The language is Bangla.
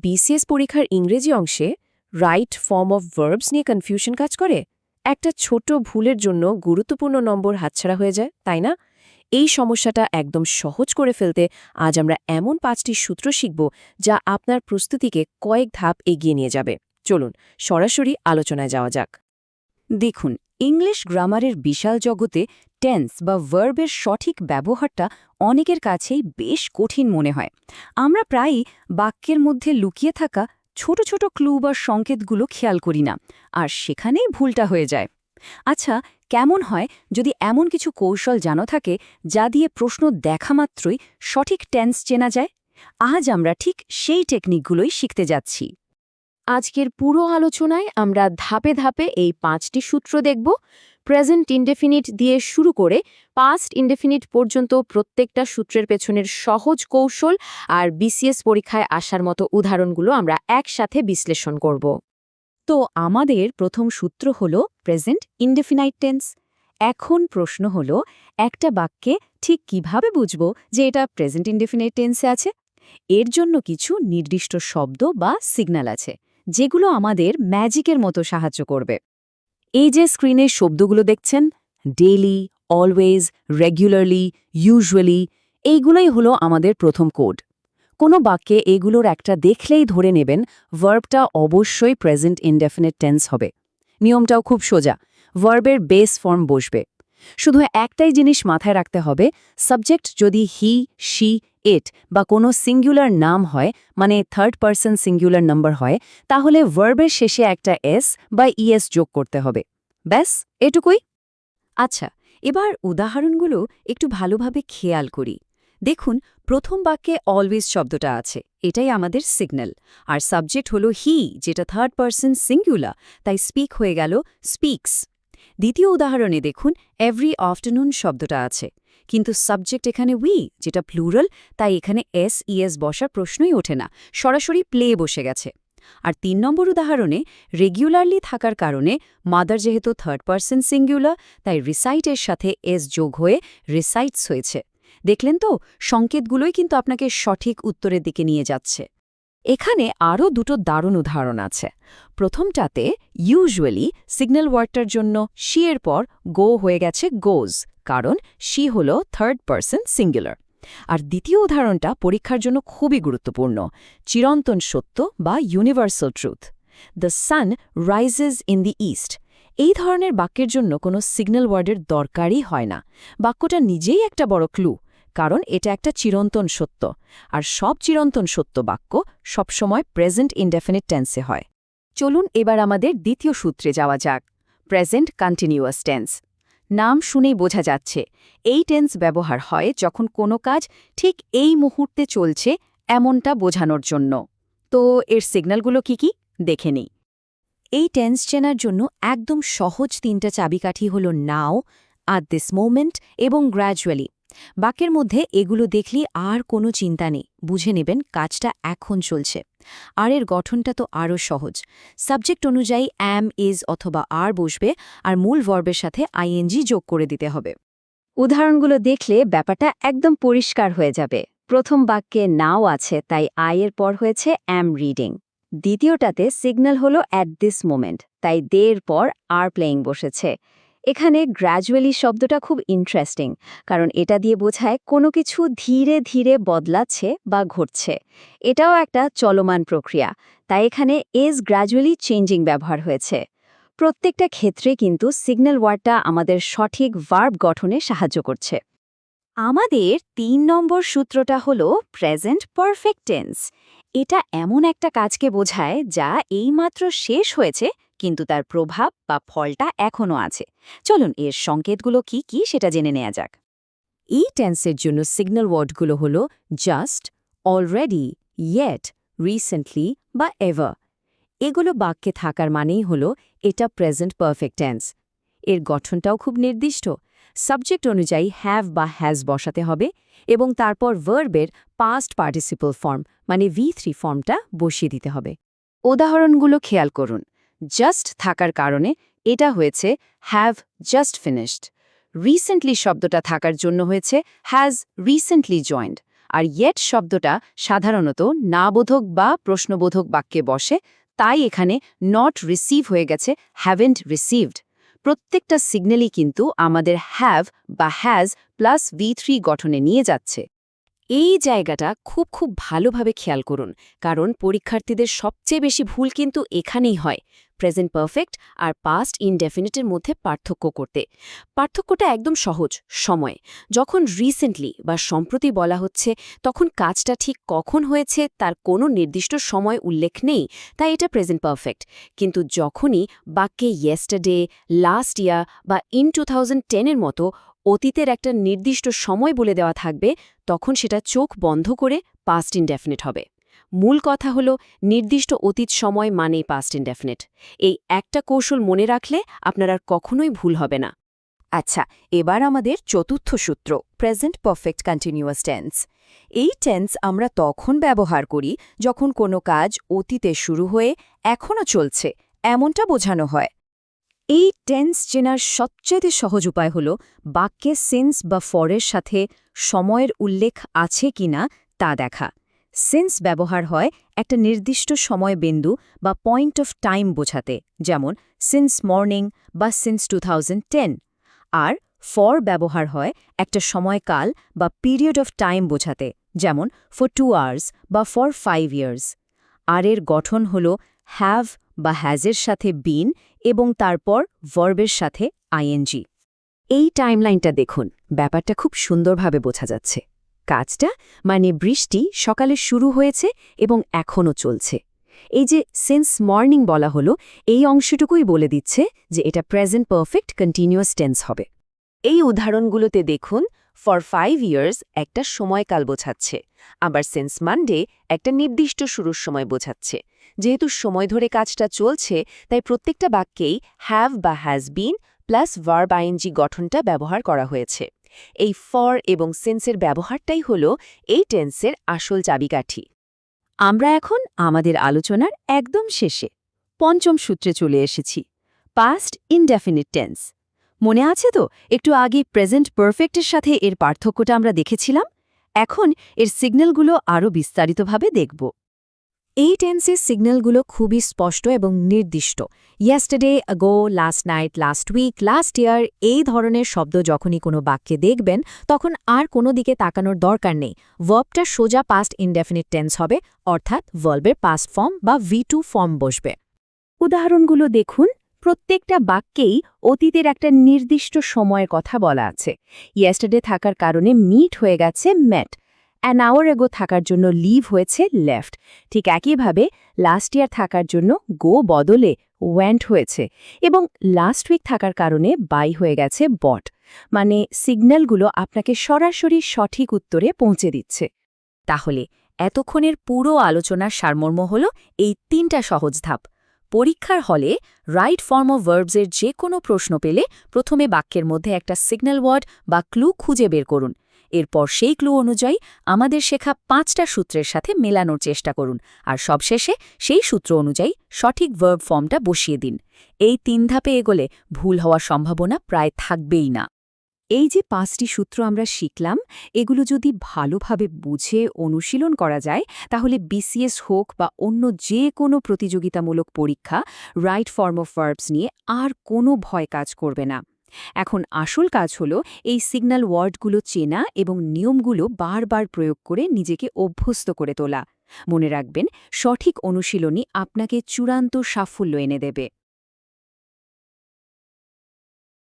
বিসিএস পরীক্ষার ইংরেজি অংশে রাইট ফর্ম অফ ভার্বস নিয়ে কনফিউশন কাজ করে। একটা ছোট ভুলের জন্য গুরুত্বপূর্ণ নম্বর হাতছাড়া হয়ে যায়, তাই না? এই সমস্যাটা একদম সহজ করে ফেলতে আজ আমরা এমন 5টি সূত্র শিখব যা আপনার প্রস্তুতিকে কয়েক ধাপ এগিয়ে নিয়ে যাবে। চলুন সরাসরি আলোচনায় যাওয়া যাক। দেখুন, ইংলিশ গ্রামারের বিশাল জগতে টেন্স বা ভার্বের সঠিক ব্যবহারটা অনেকের কাছেই বেশ কঠিন মনে হয়। আমরা প্রায়ই বাক্যের মধ্যে লুকিয়ে থাকা ছোট ছোট ক্লু বা সংকেতগুলো খেয়াল করি না, আর সেখানেই ভুলটা হয়ে যায়। আচ্ছা, কেমন হয় যদি এমন কিছু কৌশল জানা থাকে যা দিয়ে প্রশ্ন দেখা মাত্রই সঠিক টেন্স চেনা যায়? আজ আমরা ঠিক সেই টেকনিকগুলোই শিখতে যাচ্ছি। আজকের পুরো আলোচনায় আমরা ধাপে ধাপে এই 5টি সূত্র দেখব। প্রেজেন্ট ইনডেফিনিট দিয়ে শুরু করে পাস্ট ইনডেফিনিট পর্যন্ত প্রত্যেকটা সূত্রের পেছনের সহজ কৌশল আর বিসিএস পরীক্ষায় আসার মতো উদাহরণগুলো আমরা একসাথে বিশ্লেষণ করব। তো আমাদের প্রথম সূত্র হল প্রেজেন্ট ইনডেফিনাইট টেন্স। এখন প্রশ্ন হল, একটা বাক্যে ঠিক কিভাবে বুঝব যে এটা প্রেজেন্ট ইনডেফিনাইট টেন্সে আছে? এর জন্য কিছু নির্দিষ্ট শব্দ বা সিগন্যাল আছে, যেগুলো আমাদের ম্যাজিকের মতো সাহায্য করবে। এই যে স্ক্রিনে শব্দগুলো দেখছেন, ডেইলি, অলওয়েজ, রেগুলারলি, ইউজুয়ালি, এইগুলোই হলো আমাদের প্রথম কোড। কোনো বাক্যে এগুলোর একটা দেখলেই ধরে নেবেন ভার্বটা অবশ্যই প্রেজেন্ট ইনডেফিনিট টেন্স হবে। নিয়মটাও খুব সোজা, ভার্বের বেস ফর্ম বসবে। শুধু একটাই জিনিস মাথায় রাখতে হবে, সাবজেক্ট যদি হি, শি, ইট বা কোনো সিঙ্গুলার নাম হয়, মানে থার্ড পারসন সিঙ্গুলার নাম্বার হয়, তাহলে ভার্বের শেষে একটা এস বা ইএস যোগ করতে হবে। ব্যাস, এটুকুই। আচ্ছা, এবার উদাহরণগুলো একটু ভালোভাবে খেয়াল করি। দেখুন, প্রথম বাক্যে অলওয়েজ শব্দটা আছে, এটাই আমাদের সিগন্যাল। আর সাবজেক্ট হলো হি, যেটা থার্ড পারসন সিঙ্গুলার, তাই স্পিক হয়ে গেল স্পিক্স। দ্বিতীয় উদাহরণে দেখুন, এভরি আফটারনুন শব্দটা আছে, কিন্তু সাবজেক্ট এখানে উই, যেটা প্লুরাল, তাই এখানে এস ইএস বসার প্রশ্নই ওঠে না, সরাসরি প্লে বসে গেছে। আর 3 নম্বর উদাহরণে রেগুলারলি থাকার কারণে মাদার যেহেতু থার্ড পারসন সিঙ্গুলার, তাই রিসাইটের সাথে এস যোগ হয়ে রিসাইটস হয়েছে। দেখলেন তো, সংকেতগুলোই কিন্তু আপনাকে সঠিক উত্তরের দিকে নিয়ে যাচ্ছে। এখানে আরও দুটো দারুণ উদাহরণ আছে। প্রথমটাতে ইউজুয়ালি সিগন্যাল ওয়ার্ডটার জন্য শি এর পর গো হয়ে গেছে গোজ, কারণ শি হল থার্ড পারসন সিঙ্গুলার। আর দ্বিতীয় উদাহরণটা পরীক্ষার জন্য খুবই গুরুত্বপূর্ণ, চিরন্তন সত্য বা universal truth. The sun rises in the east. এই ধরনের বাক্যের জন্য কোনো সিগন্যাল ওয়ার্ডের দরকারই হয় না। বাক্যটা নিজেই একটা বড় ক্লু, কারণ এটা একটা চিরন্তন সত্য, আর সব চিরন্তন সত্য বাক্য সবসময় প্রেজেন্ট ইনডেফিনিট টেন্সে হয়। চলুন এবার আমাদের দ্বিতীয় সূত্রে যাওয়া যাক, প্রেজেন্ট কন্টিনিউয়াস টেন্স। নাম শুনেই বোঝা যাচ্ছে, এই টেন্স ব্যবহার হয় যখন কোনো কাজ ঠিক এই মুহূর্তে চলছে এমনটা বোঝানোর জন্য। তো এর সিগন্যালগুলো কি দেখে নিই। এই টেন্স চেনার জন্য একদম সহজ 3টা চাবিকাঠি হল নাও, আট দিস মোমেন্ট এবং গ্র্যাজুয়ালি। বাক্যের মধ্যে এগুলো দেখলে আর কোনো চিন্তা নেই, বুঝে নেবেন কাজটা এখন চলছে। আর এর গঠনটা তো আরও সহজ, সাবজেক্ট অনুযায়ী অ্যাম, ইজ অথবা আর বসবে, আর মূল ভার্বের সাথে আইএনজি যোগ করে দিতে হবে। উদাহরণগুলো দেখলে ব্যাপারটা একদম পরিষ্কার হয়ে যাবে। প্রথম বাক্যে নাও আছে, তাই আই এর পর হয়েছে অ্যাম রিডিং। দ্বিতীয়টাতে সিগন্যাল হলো অ্যাট দিস মোমেন্ট, তাই দে এর পর আর প্লেয়িং বসেছে। এখানে গ্র্যাজুয়ালি শব্দটা খুব ইন্টারেস্টিং, কারণ এটা দিয়ে বোঝায় কোনো কিছু ধীরে ধীরে বদলাচ্ছে বা ঘটছে। এটাও একটা চলমান প্রক্রিয়া, তাই এখানে ইজ গ্র্যাজুয়ালি চেঞ্জিং ব্যবহার হয়েছে। প্রত্যেকটা ক্ষেত্রে কিন্তু সিগন্যাল ওয়ার্ডটা আমাদের সঠিক ভার্ব গঠনে সাহায্য করছে। আমাদের 3 নম্বর সূত্রটা হলো প্রেজেন্ট পারফেক্ট টেন্স। এটা এমন একটা কাজকে বোঝায় যা এইমাত্র শেষ হয়েছে, কিন্তু তার প্রভাব বা ফলটা এখনও আছে। চলুন এর সংকেতগুলো কি সেটা জেনে নেওয়া যাক। এই টেন্সের জন্য সিগন্যাল ওয়ার্ডগুলো হলো জাস্ট, অলরেডি, ইয়েট, রিসেন্টলি বা এভার। এগুলো বাক্যে থাকার মানেই হলো এটা প্রেজেন্ট পারফেক্ট টেন্স। এর গঠনটাও খুব নির্দিষ্ট, সাবজেক্ট অনুযায়ী হ্যাভ বা হ্যাজ বসাতে হবে এবং তারপর ভার্বের পাস্ট পার্টিসিপল ফর্ম মানে V3 ফর্মটা বসিয়ে দিতে হবে। উদাহরণগুলো খেয়াল করুন। জাস্ট থাকার কারণে এটা হয়েছে হ্যাভ জাস্ট ফিনিশড। রিসেন্টলি শব্দটা থাকার জন্য হয়েছে হ্যাজ রিসেন্টলি জয়েন্ড। আর yet শব্দটা সাধারণত নাবোধক বা প্রশ্নবোধক বাক্যে বসে, তাই এখানে not receive হয়ে গেছে haven't received। প্রত্যেকটা সিগন্যালই কিন্তু আমাদের have বা has প্লাস V3 গঠনে নিয়ে যাচ্ছে। এই জায়গাটা খুব খুব ভালোভাবে খেয়াল করুন, কারণ পরীক্ষার্থীদের সবচেয়ে বেশি ভুল কিন্তু এখানেই হয় প্রেজেন্ট পারফেক্ট আর পাস্ট ইনডেফিনিটের মধ্যে পার্থক্য করতে। পার্থক্যটা একদম সহজ, সময়। যখন রিসেন্টলি বা সম্প্রতি বলা হচ্ছে, তখন কাজটা ঠিক কখন হয়েছে তার কোনো নির্দিষ্ট সময় উল্লেখ নেই, তাই এটা প্রেজেন্ট পারফেক্ট। কিন্তু যখনই বাক্যে ইয়েস্টারডে, লাস্ট ইয়ার বা ইন 2010-এর মতো অতীতের একটা নির্দিষ্ট সময় বলে দেওয়া থাকবে, তখন সেটা চোখ বন্ধ করে পাস্ট ইনডেফিনিট হবে। মূল কথা হলো নির্দিষ্ট অতীত সময় মানেই পাস্ট ইনডেফিনিট। এই একটা কৌশল মনে রাখলে আপনার আর কখনোই ভুল হবে না। আচ্ছা, এবার আমাদের চতুর্থ সূত্র, প্রেজেন্ট পারফেক্ট কন্টিনিউয়াস টেন্স। এই টেন্স আমরা তখন ব্যবহার করি যখন কোনো কাজ অতীতে শুরু হয়ে এখনও চলছে এমনটা বোঝানো হয়। এই টেন্স চেনার সবচেয়ে সহজ উপায় হল বাক্যে সিন্স বা ফরের সাথে সময়ের উল্লেখ আছে কিনা তা দেখা। সিন্স ব্যবহার হয় একটা নির্দিষ্ট সময় বিন্দু বা পয়েন্ট অফ টাইম বোঝাতে, যেমন সিন্স মর্নিং বা সিন্স 2010। আর ফর ব্যবহার হয় একটা সময়কাল বা পিরিয়ড অফ টাইম বোঝাতে, যেমন ফর 2 আওয়ার্স বা ফর 5 ইয়ার্স। আর এর গঠন হল হ্যাভ বা হ্যাজের সাথে বিন এবং তারপর ভার্বের সাথে আইএনজি। এই টাইমলাইনটা দেখুন, ব্যাপারটা খুব সুন্দরভাবে বোঝা যাচ্ছে। কাজটা মানে বৃষ্টি সকালে শুরু হয়েছে এবং এখনও চলছে। এই যে সিন্স মর্নিং বলা হলো, এই অংশটুকুই বলে দিচ্ছে যে এটা প্রেজেন্ট পারফেক্ট কন্টিনিউয়াস টেন্স হবে। এই উদাহরণগুলোতে দেখুন, ফর 5 ইয়ার্স একটা সময়কাল বোঝাচ্ছে, আবার সিন্স মানডে একটা নির্দিষ্ট শুরুর সময় বোঝাচ্ছে। যেহেতু সময় ধরে কাজটা চলছে, তাই প্রত্যেকটা বাক্যেই হ্যাভ বা has been plus verb ING গঠনটা ব্যবহার করা হয়েছে। এই ফর এবং সিন্সের ব্যবহারটাই হল এই টেন্সের আসল চাবিকাঠি। আমরা এখন আমাদের আলোচনার একদম শেষে পঞ্চম সূত্রে চলে এসেছি, পাস্ট ইনডেফিনিট টেন্স। মনে আছে তো, একটু আগে প্রেজেন্ট পারফেক্টের সাথে এর পার্থক্যটা আমরা দেখেছিলাম। এখন এর সিগন্যালগুলো আরও বিস্তারিতভাবে দেখব। এই টেন্সের সিগন্যালগুলো খুবই স্পষ্ট এবং নির্দিষ্ট। Yesterday, ago, last night, last week, last year এই ধরনের শব্দ যখনই কোনো বাক্যে দেখবেন, তখন আর কোনো দিকে তাকানোর দরকার নেই। ভার্বটা সোজা পাস্ট ইনডেফিনিট টেন্স হবে, অর্থাৎ ভার্বের পাস্ট ফর্ম বা V2 ফর্ম বসবে। উদাহরণগুলো দেখুন, প্রত্যেকটা বাক্যেই অতীতের একটা নির্দিষ্ট সময়ের কথা বলা আছে। ইয়েস্টারডে থাকার কারণে মিট হয়ে গেছে মেট, অ্যান আওয়ার এগো থাকার জন্য লিভ হয়েছে লেফট। ঠিক একইভাবে লাস্ট ইয়ার থাকার জন্য গো বদলে ওয়েন্ট হয়েছে, এবং লাস্ট উইক থাকার কারণে বাই হয়ে গেছে বট। মানে সিগন্যালগুলো আপনাকে সরাসরি সঠিক উত্তরে পৌঁছে দিচ্ছে। তাহলে এতক্ষণের পুরো আলোচনার সারমর্ম হল এই 3টা সহজ ধাপ। পরীক্ষার হলে রাইট ফর্ম অফ ভার্বসের যে কোনো প্রশ্ন পেলে প্রথমে বাক্যের মধ্যে একটা সিগন্যাল ওয়ার্ড বা ক্লু খুঁজে বের করুন। এরপর সেই ক্লু অনুযায়ী আমাদের শেখা 5টা সূত্রের সাথে মেলানোর চেষ্টা করুন, আর সবশেষে সেই সূত্র অনুযায়ী সঠিক ভার্ব ফর্মটা বসিয়ে দিন। এই 3 ধাপে এগোলে ভুল হওয়ার সম্ভাবনা প্রায় থাকবেই না। এই যে 5টি সূত্র আমরা শিখলাম, এগুলো যদি ভালোভাবে বুঝে অনুশীলন করা যায়, তাহলে বিসিএস হোক বা অন্য যে কোনো প্রতিযোগিতামূলক পরীক্ষা রাইট ফর্ম অফ ভার্বস নিয়ে আর কোনো ভয় কাজ করবে না। এখন আসল কাজ হলো এই সিগন্যাল ওয়ার্ডগুলো চেনা এবং নিয়মগুলো বারবার প্রয়োগ করে নিজেকে অভ্যস্ত করে তোলা। মনে রাখবেন, সঠিক অনুশীলনই আপনাকে চূড়ান্ত সাফল্য এনে দেবে।